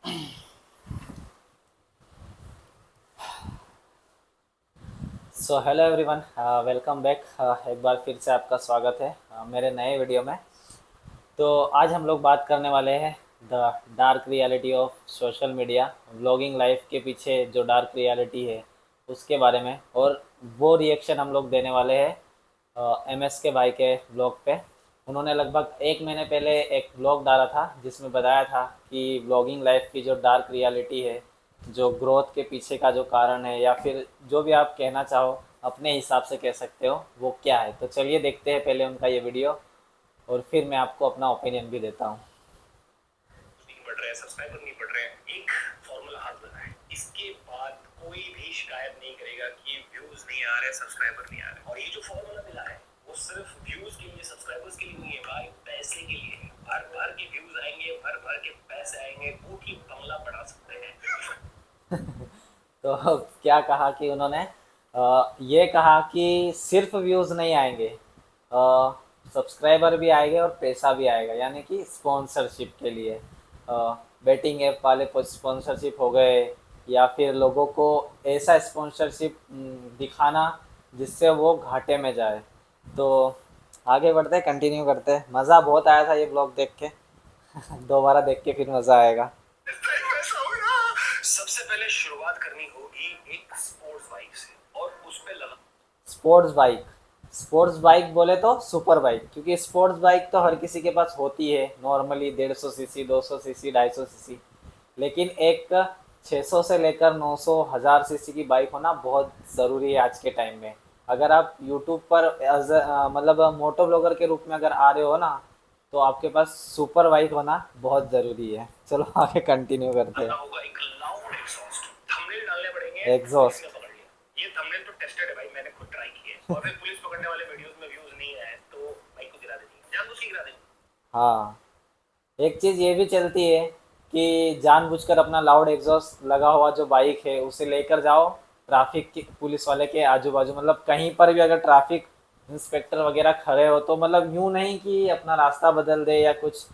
So hello everyone, welcome back. एक बार फिर से आपका स्वागत है मेरे नए वीडियो में। तो आज हम लोग बात करने वाले हैं the dark reality of social media, vlogging life के पीछे जो डार्क रियलिटी है उसके बारे में। और वो रिएक्शन हम लोग देने वाले हैं एमएस के भाई के ब्लॉग पे। उन्होंने लगभग एक महीने पहले एक ब्लॉग डाला था जिसमें बताया था कि व्लॉगिंग लाइफ की जो डार्क रियलिटी है, जो ग्रोथ के पीछे का जो कारण है, या फिर जो भी आप कहना चाहो अपने हिसाब से कह सकते हो, वो क्या है। तो चलिए देखते हैं पहले उनका ये वीडियो, और फिर मैं आपको अपना ओपिनियन भी देता हूँ। नहीं बढ़ रहे हैं, सब्सक्राइबर नहीं बढ़ रहे हैं। एक फॉर्मूला हाथ लगा है, इसके बाद कोई भी शिकायत नहीं करेगा कि व्यूज नहीं आ रहे, सब्सक्राइबर नहीं आ रहे। और ये जो फॉर्मूला मिला है वो सिर्फ व्यूज के लिए, सब्सक्राइबर्स के लिए नहीं है भाई, पैसे के लिए है। भर भर के व्यूज आएंगे, भर भर के पैसे आएंगे, बूटी बंगला बढ़ा सकते हैं। तो क्या कहा कि उन्होंने ये कहा कि सिर्फ व्यूज़ नहीं आएंगे, सब्सक्राइबर भी आएंगे और पैसा भी आएगा, यानी कि स्पॉन्सरशिप के लिए बेटिंग ऐप वाले स्पॉन्सरशिप हो गए, या फिर लोगों को ऐसा स्पॉन्सरशिप दिखाना जिससे वो घाटे में जाए। तो आगे बढ़ते, कंटिन्यू करते। मज़ा बहुत आया था ये ब्लॉग देख के। दोबारा देख के फिर मज़ा आएगा। सबसे पहले शुरुआत करनी होगी एक स्पोर्ट्स बाइक से, और उस पे लगा स्पोर्ट्स बाइक, स्पोर्ट्स बाइक बोले तो सुपर बाइक, क्योंकि स्पोर्ट्स बाइक तो हर किसी के पास होती है नॉर्मली, 150 सीसी, 200 सीसी, 250 सीसी। लेकिन एक 600 से लेकर 900, 1000 सीसी की बाइक होना बहुत ज़रूरी है आज के टाइम में। अगर आप यूट्यूब पर मतलब मोटो ब्लॉगर के रूप में अगर आ रहे हो ना, तो आपके पास सुपर बाइक होना बहुत ज़रूरी है। चलो आगे कंटिन्यू करते हैं। होगा एक लाउड एग्जॉस्ट। थंबनेल डालने पड़ेंगे। पुलिस ने एग्जॉस्ट। पकड़ लिया। ये थंबनेल तो टेस्टेड है भाई, मैंने खुद ट्राई किए। और फिर पुलिस पकड़ने वाले वीडियोस में व्यूज नहीं आए तो बाइक को गिरा देती, जानबूझ के गिरा देती। हाँ, एक चीज़ ये भी चलती है कि जानबूझकर अपना लाउड एग्जॉस्ट लगा हुआ जो बाइक है उसे लेकर जाओ ट्रैफिक की पुलिस वाले के आजू बाजू, मतलब कहीं पर भी अगर ट्रैफिक इंस्पेक्टर वगैरह खड़े हो तो मतलब यूँ नहीं कि अपना रास्ता बदल दे या कुछ।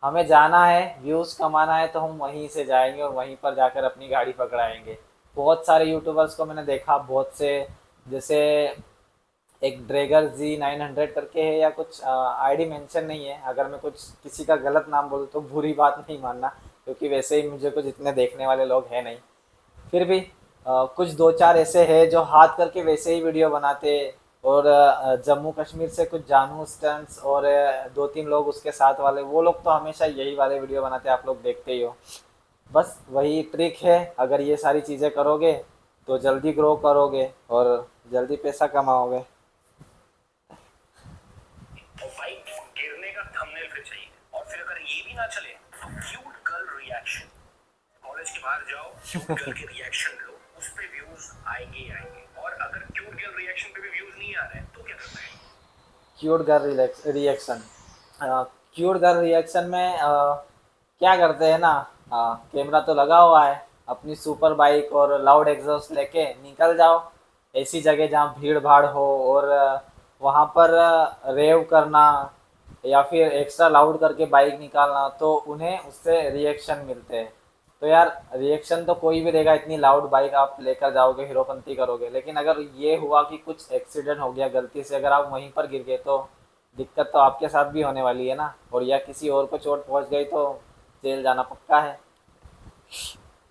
हमें जाना है, व्यूज़ कमाना है, तो हम वहीं से जाएंगे और वहीं पर जाकर अपनी गाड़ी पकड़ाएंगे। बहुत सारे यूट्यूबर्स को मैंने देखा, बहुत से, जैसे एक ड्रैगर Z900 करके है या कुछ, आईडी मेंशन नहीं है। अगर मैं कुछ किसी का गलत नाम बोलूँ तो बुरी बात नहीं मानना, क्योंकि वैसे ही मुझे कुछ इतने देखने वाले लोग हैं नहीं। फिर भी कुछ दो चार ऐसे हैं जो हाथ करके वैसे ही वीडियो बनाते। और जम्मू कश्मीर से कुछ जानू स्टंट्स, और दो तीन लोग उसके साथ वाले, वो लोग तो हमेशा यही वाले वीडियो बनाते हैं, आप लोग देखते ही हो। बस वही ट्रिक है, अगर ये सारी चीज़ें करोगे तो जल्दी ग्रो करोगे और जल्दी पैसा कमाओगे। और बाइक गिरने का थंबनेल फिर चाहिए। और फिर अगर ये भी ना चले तो क्यूट गर्ल रिएक्शन। कॉलेज के बाहर जाओ, क्यूट गर्ल के रिएक्शन लो, उस पे व्यूज आएंगे ही आएंगे। और अगर क्यूट गर्ल रिएक्शन पे भी व्यूज नहीं आ रहे तो क्या करना है? Cute girl reaction, cute girl reaction में क्या करते हैं ना, कैमरा तो लगा हुआ है, अपनी सुपर बाइक और लाउड एग्जॉस्ट लेके निकल जाओ ऐसी जगह जहाँ भीड़ भाड़ हो, और वहाँ पर रेव करना या फिर एक्स्ट्रा लाउड करके बाइक निकालना, तो उन्हें उससे रिएक्शन मिलते हैं। तो यार रिएक्शन तो कोई भी देगा, इतनी लाउड बाइक आप लेकर जाओगे, हीरोपंती करोगे। लेकिन अगर ये हुआ कि कुछ एक्सीडेंट हो गया गलती से, अगर आप वहीं पर गिर गए तो दिक्कत तो आपके साथ भी होने वाली है ना, और या किसी और को चोट पहुंच गई तो जेल जाना पक्का है।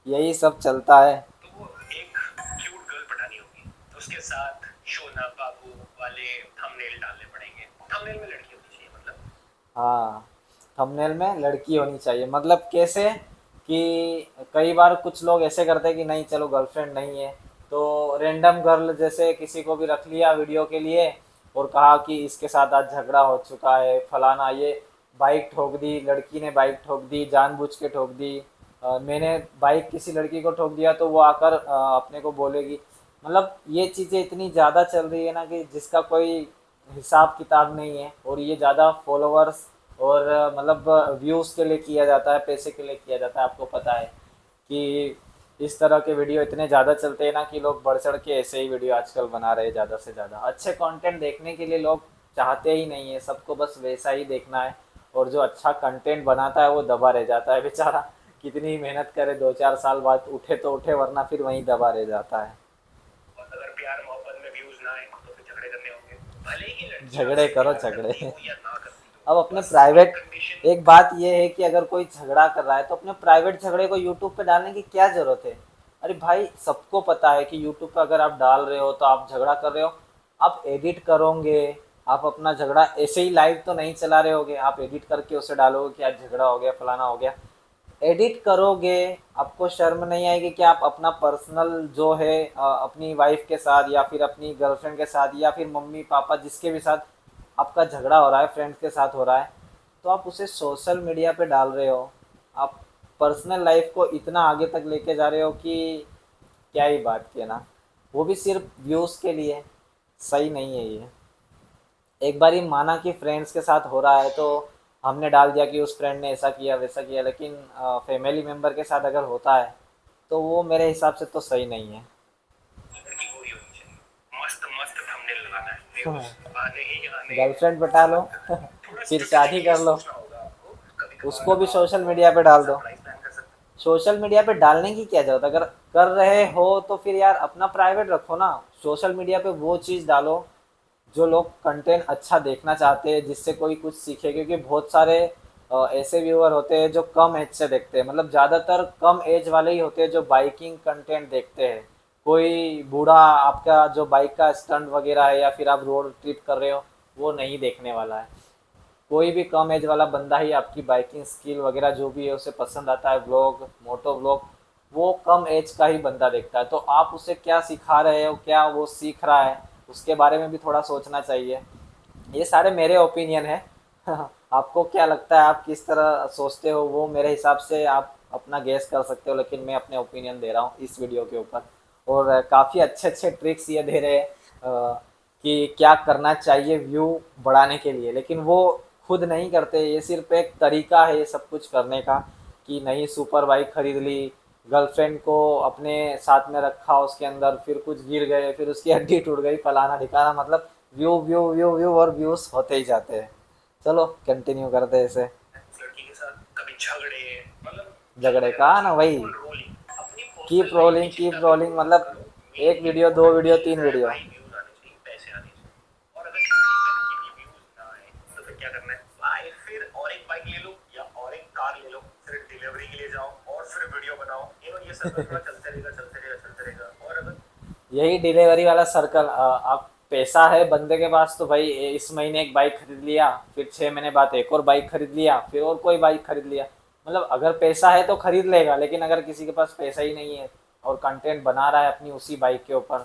यही सब चलता है। तो वो एक क्यूट गर्ल पटानी होगी, तो उसके साथ शोना बाबू वाले थंबनेल डालने पड़ेंगे। थंबनेल में लड़की होनी चाहिए मतलब। हाँ, थंबनेल में लड़की होनी चाहिए, मतलब कैसे कि कई बार कुछ लोग ऐसे करते हैं कि नहीं चलो गर्लफ्रेंड नहीं है, तो रेंडम गर्ल जैसे किसी को भी रख लिया वीडियो के लिए, और कहा कि इसके साथ आज झगड़ा हो चुका है फलाना, ये बाइक ठोक दी, लड़की ने बाइक ठोक दी, जानबूझ के ठोक दी, मैंने बाइक किसी लड़की को ठोक दिया तो वो आकर अपने को बोलेगी। मतलब ये चीज़ें इतनी ज़्यादा चल रही है ना कि जिसका कोई हिसाब किताब नहीं है, और ये ज़्यादा फॉलोअर्स और मतलब व्यूज़ के लिए किया जाता है, पैसे के लिए किया जाता है। आपको पता है कि इस तरह के वीडियो इतने ज़्यादा चलते हैं ना कि लोग बढ़ चढ़ के ऐसे ही वीडियो आजकल बना रहे हैं ज़्यादा से ज़्यादा। अच्छे कंटेंट देखने के लिए लोग चाहते ही नहीं है, सबको बस वैसा ही देखना है, और जो अच्छा कंटेंट बनाता है वो दबा रह जाता है बेचारा कितनी मेहनत करे 2-4 साल बाद उठे तो उठे, वरना फिर वहीं दबा रह जाता है। और अगर प्यार मोहब्बत में व्यूज ना आए तो फिर झगड़े करने होंगे, भले ही लड़की झगड़े आपसे करो प्यार झगड़े। करती हो या ना करती अब हो, अपने बस एक प्राइवेट, कंडीशन। एक बात ये है कि अगर कोई झगड़ा कर रहा है तो अपने प्राइवेट झगड़े को यूट्यूब पे डालने की क्या जरूरत है। अरे भाई सबको पता है कि यूट्यूब पे अगर आप डाल रहे हो तो आप झगड़ा कर रहे हो, आप एडिट करोगे, आप अपना झगड़ा ऐसे ही लाइव तो नहीं चला रहे होगे, आप एडिट करके उसे डालोगे कि आज झगड़ा हो गया फलाना हो गया, एडिट करोगे। आपको शर्म नहीं आएगी कि आप अपना पर्सनल जो है अपनी वाइफ के साथ या फिर अपनी गर्लफ्रेंड के साथ या फिर मम्मी पापा जिसके भी साथ आपका झगड़ा हो रहा है, फ्रेंड्स के साथ हो रहा है, तो आप उसे सोशल मीडिया पे डाल रहे हो। आप पर्सनल लाइफ को इतना आगे तक लेके जा रहे हो कि क्या ही बात की है ना, वो भी सिर्फ व्यूज़ के लिए। सही नहीं है ये। एक बार ही माना कि फ्रेंड्स के साथ हो रहा है तो हमने डाल दिया कि उस फ्रेंड ने ऐसा किया वैसा किया, लेकिन फैमिली मेम्बर के साथ अगर होता है तो वो मेरे हिसाब से तो सही नहीं है। लड़की गोरी होनी चाहिए, मस्त मस्त थंबनेल लगाना है, व्यूज आने ही आने हैं। गर्लफ्रेंड पटा लो थोड़ा फिर शादी स्ट्रेटेजिकली कर लो, सोचना होगा आपको, कभी उसको कभार भी आप सोशल मीडिया पे डाल दो। सरप्राइज प्लान कर सकते हैं। सोशल मीडिया पे डालने की क्या जरूरत, अगर कर रहे हो तो फिर यार अपना प्राइवेट रखो ना। सोशल मीडिया पे वो चीज़ डालो जो लोग कंटेंट अच्छा देखना चाहते हैं, जिससे कोई कुछ सीखे, क्योंकि बहुत सारे ऐसे व्यूअर होते हैं जो कम एज से देखते हैं, मतलब ज़्यादातर कम एज वाले ही होते हैं जो बाइकिंग कंटेंट देखते हैं। कोई बूढ़ा आपका जो बाइक का स्टंट वगैरह है या फिर आप रोड ट्रिप कर रहे हो वो नहीं देखने वाला है। कोई भी कम एज वाला बंदा ही आपकी बाइकिंग स्किल वगैरह जो भी है उसे पसंद आता है, व्लॉग मोटो व्लॉग, वो कम एज का ही बंदा देखता है। तो आप उसे क्या सिखा रहे हो, क्या वो सीख रहा है, उसके बारे में भी थोड़ा सोचना चाहिए। ये सारे मेरे ओपिनियन है आपको क्या लगता है, आप किस तरह सोचते हो, वो मेरे हिसाब से आप अपना गेस कर सकते हो, लेकिन मैं अपने ओपिनियन दे रहा हूँ इस वीडियो के ऊपर। और काफ़ी अच्छे अच्छे ट्रिक्स ये दे रहे हैं कि क्या करना चाहिए व्यू बढ़ाने के लिए, लेकिन वो खुद नहीं करते। ये सिर्फ एक तरीका है ये सब कुछ करने का, कि नई सुपर बाइक खरीद ली, गर्लफ्रेंड को अपने साथ में रखा, उसके अंदर फिर कुछ गिर गए, फिर उसकी हड्डी टूट गई, फलाना ठिकाना, मतलब व्यू व्यू व्यू व्यू और व्यूज होते ही जाते हैं। चलो कंटिन्यू करते हैं इसे। उस लड़की के साथ कभी झगड़े, मतलब झगड़े चलते कहा रहना ना, चाहिए, वही बिल्कुल रोलिंग। अपनी कीप पर्सनल लाइफ की रोलिंग कीप चिंता बिल्कुल रोलिंग, मत मतलब करो। मेन एक वीडियो दो इंपॉर्टेंट वीडियो चीज तीन है वीडियो। भाई, व्यूज आने चाहिए, पैसे आने चाहिए। और अगर किसी लड़की की व्यूज ना आए तो फिर क्या करना है भाई, फिर और एक बाइक ले लो या और एक कार ले लो, फिर डिलीवरी के लिए जाओ और फिर वीडियो बनाओ। ये सर्कल थोड़ा चलते रहेगा चलते रहेगा चलते रहेगा। और अगर यही डिलीवरी वाला सर्कल। आप पैसा है बंदे के पास तो भाई इस महीने एक बाइक खरीद लिया, फिर 6 महीने बाद एक और बाइक खरीद लिया, फिर और कोई बाइक खरीद लिया। मतलब अगर पैसा है तो खरीद लेगा, लेकिन अगर किसी के पास पैसा ही नहीं है और कंटेंट बना रहा है अपनी उसी बाइक के ऊपर,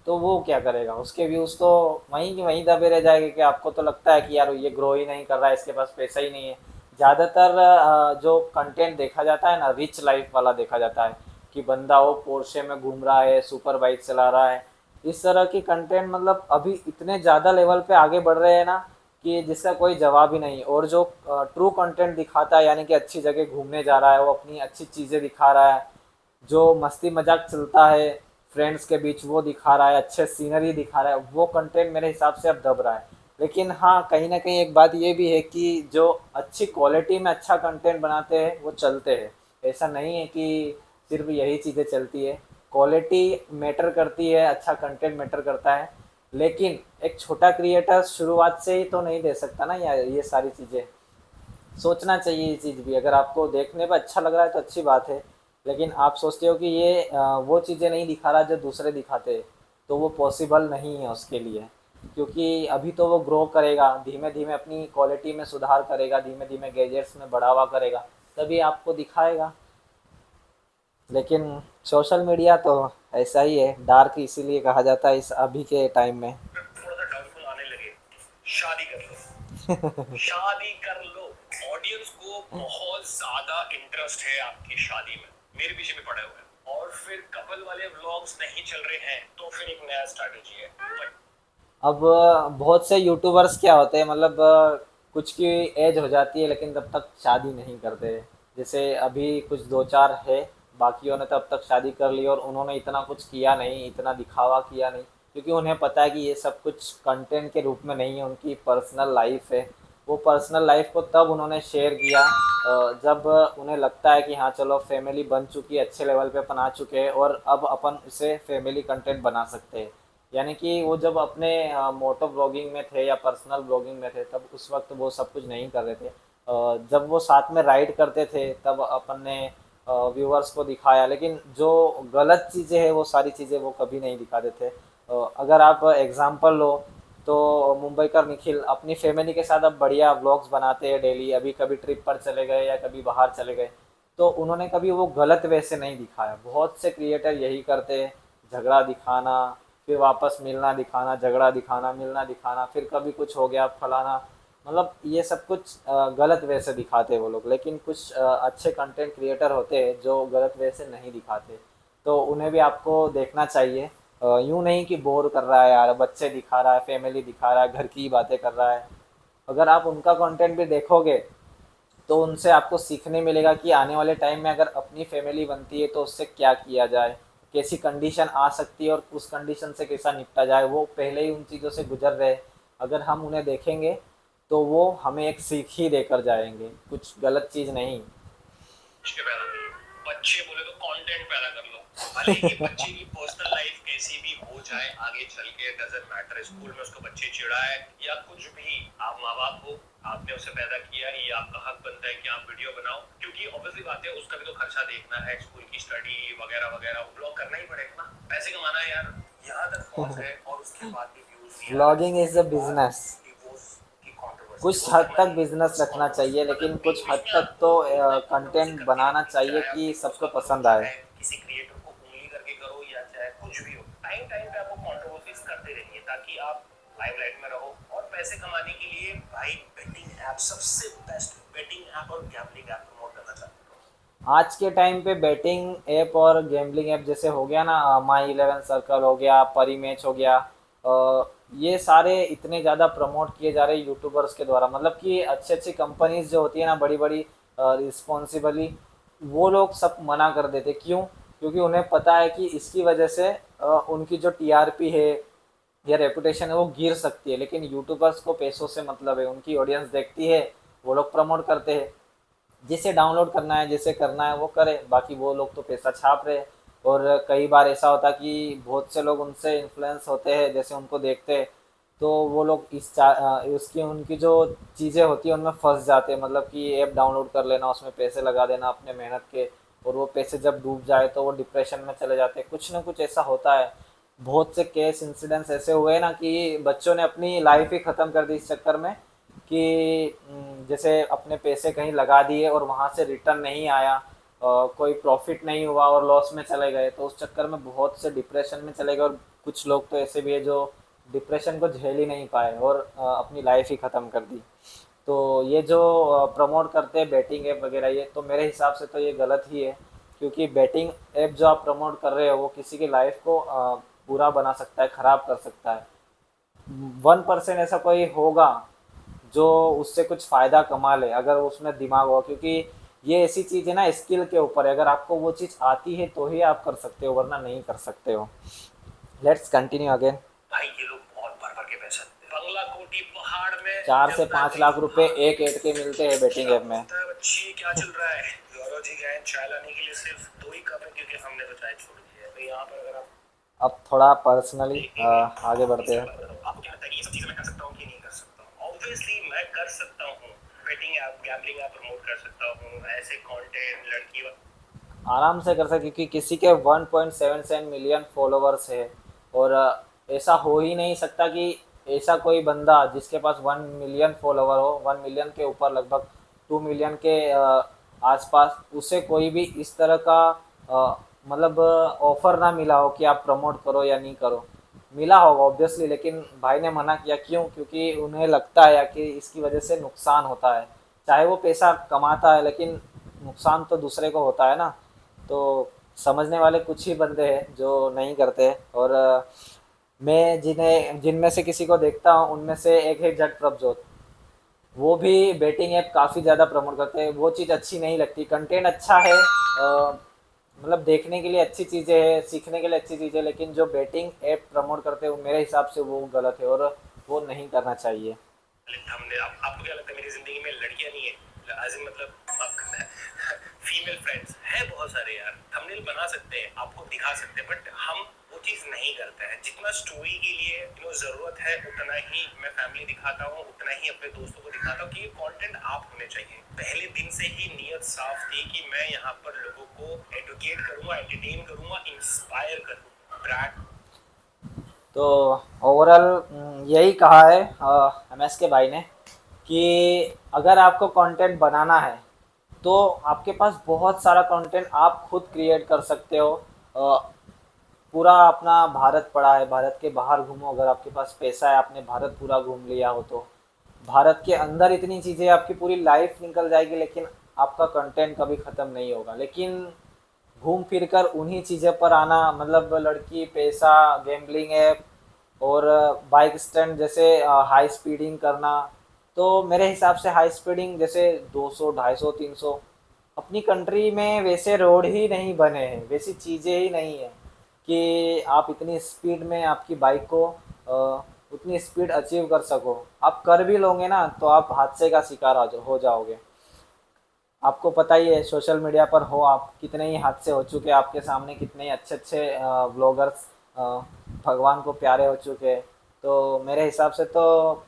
तो वो क्या करेगा, उसके व्यूज़ तो वहीं की वहीं दबे रह जाएंगे। कि आपको तो लगता है कि यार ये ग्रो ही नहीं कर रहा है, इसके पास पैसा ही नहीं है। ज़्यादातर जो कंटेंट देखा जाता है ना, रिच लाइफ वाला देखा जाता है, कि बंदा वो पोर्शे में घूम रहा है, सुपर बाइक चला रहा है। इस तरह की कंटेंट मतलब अभी इतने ज़्यादा लेवल पे आगे बढ़ रहे हैं ना, कि जिसका कोई जवाब ही नहीं। और जो ट्रू कंटेंट दिखाता है, यानी कि अच्छी जगह घूमने जा रहा है, वो अपनी अच्छी चीज़ें दिखा रहा है, जो मस्ती मजाक चलता है फ्रेंड्स के बीच वो दिखा रहा है, अच्छे सीनरी दिखा रहा है, वो कंटेंट मेरे हिसाब से अब दब रहा है। लेकिन हाँ, कहीं ना कहीं एक बात ये भी है कि जो अच्छी क्वालिटी में अच्छा कंटेंट बनाते हैं वो चलते हैं। ऐसा नहीं है कि सिर्फ यही चीज़ें चलती है। क्वालिटी मैटर करती है, अच्छा कंटेंट मैटर करता है, लेकिन एक छोटा क्रिएटर शुरुआत से ही तो नहीं दे सकता ना यार ये सारी चीज़ें। सोचना चाहिए ये चीज़ भी। अगर आपको देखने पर अच्छा लग रहा है तो अच्छी बात है, लेकिन आप सोचते हो कि ये वो चीज़ें नहीं दिखा रहा जो दूसरे दिखाते हैं, तो वो पॉसिबल नहीं है उसके लिए। क्योंकि अभी तो वो ग्रो करेगा, धीमे धीमे अपनी क्वालिटी में सुधार करेगा, धीमे धीमे गैजेट्स में बढ़ावा करेगा, तभी आपको दिखाएगा। लेकिन सोशल मीडिया तो ऐसा ही है, डार्क इसीलिए कहा जाता है इस अभी के टाइम में। थोड़ा सा डाउटफुल आने लगे, शादी कर लो, शादी कर लो। ऑडियंस को बहुत ज्यादा इंटरेस्ट है आपकी शादी में, मेरे पीछे भी पड़े हुए हैं। और फिर कपल वाले व्लॉग्स नहीं चल रहे हैं तो फिर एक नया स्ट्रैटेजी है। अब बहुत से यूट्यूबर्स क्या होते हैं, मतलब कुछ की एज हो जाती है लेकिन तब तक शादी नहीं करते। जैसे अभी कुछ दो चार है, बाकियों ने तब तक शादी कर ली और उन्होंने इतना कुछ किया नहीं, इतना दिखावा किया नहीं, क्योंकि उन्हें पता है कि ये सब कुछ कंटेंट के रूप में नहीं है, उनकी पर्सनल लाइफ है। वो पर्सनल लाइफ को तब उन्होंने शेयर किया जब उन्हें लगता है कि हाँ चलो फैमिली बन चुकी है, अच्छे लेवल पे अपन आ चुके हैं और अब अपन इसे फैमिली कंटेंट बना सकते हैं। यानी कि वो जब अपने मोटो ब्लॉगिंग में थे या पर्सनल ब्लॉगिंग में थे तब उस वक्त वो सब कुछ नहीं कर रहे थे। जब वो साथ में राइड करते थे तब अपन ने व्यूअर्स को दिखाया, लेकिन जो गलत चीज़ें हैं वो सारी चीज़ें वो कभी नहीं दिखाते थे। अगर आप एग्जांपल लो तो मुंबई का निखिल अपनी फैमिली के साथ अब बढ़िया व्लॉग्स बनाते हैं डेली, अभी कभी ट्रिप पर चले गए या कभी बाहर चले गए, तो उन्होंने कभी वो गलत वे से नहीं दिखाया। बहुत से क्रिएटर यही करते हैं, झगड़ा दिखाना, फिर वापस मिलना दिखाना, झगड़ा दिखाना, मिलना दिखाना, फिर कभी कुछ हो गया फलाना, मतलब ये सब कुछ गलत वे से दिखाते हैं वो लोग। लेकिन कुछ अच्छे कंटेंट क्रिएटर होते हैं जो गलत वे से नहीं दिखाते, तो उन्हें भी आपको देखना चाहिए। यूँ नहीं कि बोर कर रहा है यार, बच्चे दिखा रहा है, फैमिली दिखा रहा है, घर की बातें कर रहा है। अगर आप उनका कंटेंट भी देखोगे तो उनसे आपको सीखने मिलेगा कि आने वाले टाइम में अगर अपनी फैमिली बनती है तो उससे क्या किया जाए, कैसी कंडीशन आ सकती है और उस कंडीशन से कैसा निपटा जाए। वो पहले ही उन चीज़ों से गुजर रहे, अगर हम उन्हें देखेंगे तो वो हमें एक सीख ही देकर जाएंगे, कुछ गलत चीज़ नहीं। के पैदा नहीं हो। बच्चे बोले तो कंटेंट पैदा कर लो, भले ही बच्चे की पर्सनल लाइफ कैसी भी हो जाए आगे चल के, डजंट मैटर। स्कूल में उसको बच्चे चिढ़ाए या कुछ भी, आप माँ बाप हो, आपने उसे पैदा किया, ये आपका हक बनता है कि आप वीडियो बनाओ, क्योंकि ऑब्वियसली बात है उसका भी तो खर्चा देखना है, स्कूल की स्टडी वगैरह वगैरह, ब्लॉग करना ही पड़ेगा ना, पैसे कमाना है यार। यहाँ तक पहुंच है और उसके बाद भी व्यूज नहीं आ रहे। Vlogging is a business. Divorce की कंट्रोवर्सी, कुछ वो हद करना तक नहीं है बिजनेस उस रखना कंट्रोवर्सी, चाहिए, मतलब लेकिन बीच कुछ बीच हद में तक आप तो कंट्रोवर्सी कंटेंट करते बनाना रहिए, चाहिए चाहे आप कि व्यूज सबको का करो, पसंद आए। चाहे किसी क्रिएटर को उंगली करके करो, या चाहे कुछ भी हो, टाइम टाइम पे आपको कंट्रोवर्सीज करते रहिए ताकि आप लाइमलाइट में रहो। और पैसे कमाने के लिए भाई बेटिंग ऐप सबसे बेस्ट, बेटिंग ऐप और गैम्बलिंग ऐप प्रमोट करना चाहते हैं। आज के टाइम पे बेटिंग ऐप और गैम्बलिंग ऐप जैसे हो गया ना, माई इलेवन सर्कल हो गया, परी मैच हो गया, ये सारे इतने ज़्यादा प्रमोट किए जा रहे हैं यूट्यूबर्स के द्वारा। मतलब कि अच्छी अच्छी कंपनीज जो होती है ना, बड़ी बड़ी रिस्पॉन्सिबली, वो लोग सब मना कर देते। क्यों? क्योंकि उन्हें पता है कि इसकी वजह से उनकी जो टीआरपी है या रेपुटेशन है वो गिर सकती है। लेकिन यूट्यूबर्स को पैसों से मतलब है, उनकी ऑडियंस देखती है, वो लोग प्रमोट करते हैं। जिसे डाउनलोड करना है, जिसे करना है वो करे, बाकी वो लोग तो पैसा छाप रहे हैं। और कई बार ऐसा होता है कि बहुत से लोग उनसे इन्फ्लुएंस होते हैं, जैसे उनको देखते हैं, तो वो लोग उसकी उनकी जो चीज़ें होती हैं उनमें फंस जाते हैं। मतलब कि ऐप डाउनलोड कर लेना, उसमें पैसे लगा देना अपने मेहनत के, और वो पैसे जब डूब जाए तो वो डिप्रेशन में चले जाते हैं। कुछ ना कुछ ऐसा होता है। बहुत से केस इंसिडेंट्स ऐसे हुए ना कि बच्चों ने अपनी लाइफ ही ख़त्म कर दी इस चक्कर में कि जैसे अपने पैसे कहीं लगा दिए और वहाँ से रिटर्न नहीं आया, कोई प्रॉफिट नहीं हुआ और लॉस में चले गए, तो उस चक्कर में बहुत से डिप्रेशन में चले गए। और कुछ लोग तो ऐसे भी है जो डिप्रेशन को झेल ही नहीं पाए और अपनी लाइफ ही ख़त्म कर दी। तो ये जो प्रमोट करते हैं बेटिंग ऐप वगैरह, ये तो मेरे हिसाब से तो ये गलत ही है। क्योंकि बेटिंग ऐप जो आप प्रमोट कर रहे हो वो किसी की लाइफ को बुरा बना सकता है, ख़राब कर सकता है। 1% ऐसा कोई होगा जो उससे कुछ फ़ायदा कमा ले, अगर उसमें दिमाग हो। क्योंकि ये ऐसी चीज़ है ना, स्किल के ऊपर है, अगर आपको वो चीज़ आती है तो ही आप कर सकते हो, वरना नहीं कर सकते हो। Let's continue again. भाई ये लोग बहुत भर भर के पैसा देते हैं। बंगला कोठी पहाड़ में 4 से 5 लाख रुपए एक एड के मिलते हैं बेटिंग ऐप में। बच्ची क्या चल रहा है? गौरव जी गए चाय लाने के लिए, सिर्फ 2 ही कप है क्योंकि हमने तो चाय छोड़ दी है। तो यहाँ पर अगर आप अब थोड़ा पर्सनली देखेंगे, आगे बढ़ते हैं। आपको क्या लगता है कि ये सब चीजें मैं कर सकता हूँ कि नहीं कर सकता हूँ? ऑब्वियसली मैं कर सकता हूँ। Betting app, gambling app promote कर सकता हूँ, ऐसे कंटेंट लड़की आराम से कर सकते, क्योंकि किसी के 1.77 मिलियन फॉलोवर्स है। और ऐसा हो ही नहीं सकता कि ऐसा कोई बंदा जिसके पास 1 मिलियन फॉलोवर हो, 1 मिलियन के ऊपर, लगभग 2 मिलियन के आसपास, उसे कोई भी इस तरह का मतलब ऑफर ना मिला हो कि आप प्रमोट करो या नहीं करो। मिला होगा ऑब्वियसली, लेकिन भाई ने मना किया। क्यों? क्योंकि उन्हें लगता है कि इसकी वजह से नुकसान होता है। चाहे वो पैसा कमाता है लेकिन नुकसान तो दूसरे को होता है ना। तो समझने वाले कुछ ही बंदे हैं जो नहीं करते। और मैं जिनमें से किसी को देखता हूँ उनमें से एक है जट प्रभजोत। वो भी बेटिंग ऐप काफ़ी ज़्यादा प्रमोट करते हैं। वो चीज़ अच्छी नहीं लगती। कंटेंट अच्छा है, मतलब देखने के लिए अच्छी चीज़ें हैं, सीखने के लिए अच्छी चीज़ें, लेकिन जो बेटिंग ऐप प्रमोट करते हैं वो मेरे हिसाब से वो गलत है और वो नहीं करना चाहिए। थंबनेल आपको क्या लगता है मेरी जिंदगी में लड़कियां नहीं है? मतलब फीमेल फ्रेंड्स है बहुत सारे यार, थंबनेल बना सकते हैं, आपको दिखा सकते हैं, बट हम वो चीज नहीं करते हैं। जितना स्टोरी के लिए जरूरत है उतना ही मैं फैमिली दिखाता हूँ, उतना ही अपने दोस्तों को दिखाता हूँ कि ये कंटेंट आप होने चाहिए। पहले दिन से ही नियत साफ थी कि मैं यहाँ पर लोगों को एडुकेट करूंगा, एंटरटेन करूंगा, इंस्पायर करूंगा। ब्रांड तो ओवरऑल यही कहा है एमएस के भाई ने कि अगर आपको कंटेंट बनाना है तो आपके पास बहुत सारा कंटेंट आप खुद क्रिएट कर सकते हो। पूरा अपना भारत पड़ा है, भारत के बाहर घूमो, अगर आपके पास पैसा है, आपने भारत पूरा घूम लिया हो तो भारत के अंदर इतनी चीज़ें, आपकी पूरी लाइफ निकल जाएगी लेकिन आपका कंटेंट कभी ख़त्म नहीं होगा। लेकिन घूम फिर कर उन्हीं चीज़ों पर आना, मतलब लड़की, पैसा, गैम्बलिंग ऐप और बाइक स्टैंड जैसे हाई स्पीडिंग करना, तो मेरे हिसाब से हाई स्पीडिंग जैसे 200, 250, 300, अपनी कंट्री में वैसे रोड ही नहीं बने हैं, वैसी चीज़ें ही नहीं है कि आप इतनी स्पीड में आपकी बाइक को उतनी स्पीड अचीव कर सको। आप कर भी लोगे ना तो आप हादसे का शिकार हो जाओगे। आपको पता ही है, सोशल मीडिया पर हो आप, कितने ही हादसे हो चुके हैं आपके सामने, कितने ही अच्छे अच्छे ब्लॉगर्स भगवान को प्यारे हो चुके हैं। तो मेरे हिसाब से तो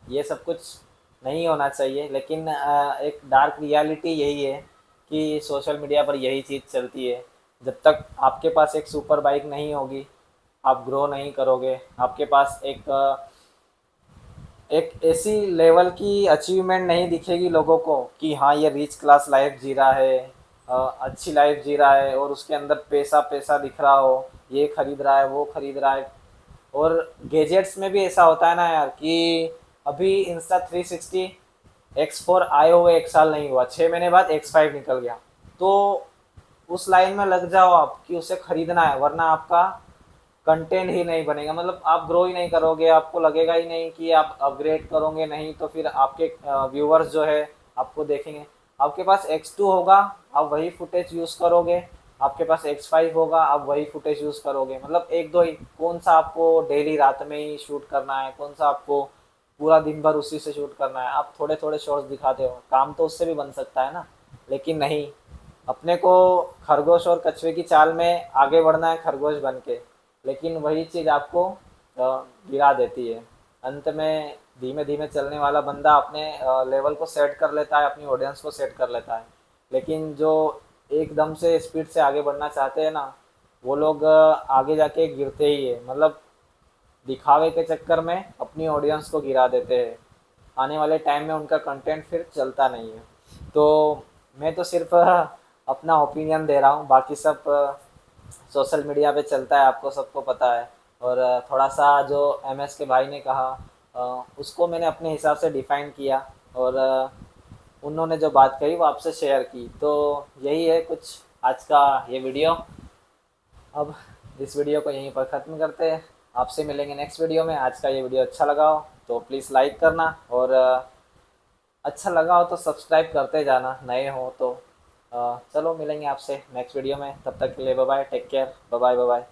ये सब कुछ नहीं होना चाहिए। लेकिन एक डार्क रियलिटी यही है कि सोशल मीडिया पर यही चीज़ चलती है। जब तक आपके पास एक सुपर बाइक नहीं होगी आप ग्रो नहीं करोगे। आपके पास एक ऐसी लेवल की अचीवमेंट नहीं दिखेगी लोगों को कि हाँ ये रिच क्लास लाइफ जी रहा है, अच्छी लाइफ जी रहा है और उसके अंदर पैसा पैसा दिख रहा हो, ये खरीद रहा है, वो खरीद रहा है। और गैजेट्स में भी ऐसा होता है ना यार कि अभी इंस्टा 360 X4 आए हुए 1 साल नहीं हुआ, 6 महीने बाद X5 निकल गया। तो उस लाइन में लग जाओ आप कि उसे खरीदना है, वरना आपका कंटेंट ही नहीं बनेगा, मतलब आप ग्रो ही नहीं करोगे। आपको लगेगा ही नहीं कि आप अपग्रेड करोगे, नहीं तो फिर आपके व्यूअर्स जो है आपको देखेंगे। आपके पास X2 होगा, आप वही फुटेज यूज़ करोगे। आपके पास X5 होगा, आप वही फुटेज यूज़ करोगे। मतलब एक दो ही, कौन सा आपको डेली रात में ही शूट करना है, कौन सा आपको पूरा दिन भर उसी से शूट करना है। आप थोड़े थोड़े शॉर्ट्स दिखाते हो, काम तो उससे भी बन सकता है ना। लेकिन नहीं, अपने को खरगोश और कछुए की चाल में आगे बढ़ना है, खरगोश बन के। लेकिन वही चीज़ आपको गिरा देती है। अंत में धीमे धीमे चलने वाला बंदा अपने लेवल को सेट कर लेता है, अपनी ऑडियंस को सेट कर लेता है। लेकिन जो एकदम से स्पीड से आगे बढ़ना चाहते हैं ना, वो लोग आगे जाके गिरते ही है। मतलब दिखावे के चक्कर में अपनी ऑडियंस को गिरा देते हैं। आने वाले टाइम में उनका कंटेंट फिर चलता नहीं है। तो मैं तो सिर्फ अपना ओपिनियन दे रहा हूँ, बाकी सब सोशल मीडिया पे चलता है, आपको सबको पता है। और थोड़ा सा जो एमएस के भाई ने कहा उसको मैंने अपने हिसाब से डिफ़ाइन किया। और उन्होंने जो बात कही वो आपसे शेयर की। तो यही है कुछ आज का ये वीडियो। अब इस वीडियो को यहीं पर ख़त्म करते हैं, आपसे मिलेंगे नेक्स्ट वीडियो में। आज का ये वीडियो अच्छा लगा हो तो प्लीज़ लाइक करना, और अच्छा लगा हो तो सब्सक्राइब करते जाना, नए हो तो। चलो मिलेंगे आपसे नेक्स्ट वीडियो में, तब तक के लिए bye bye, take care, bye bye bye.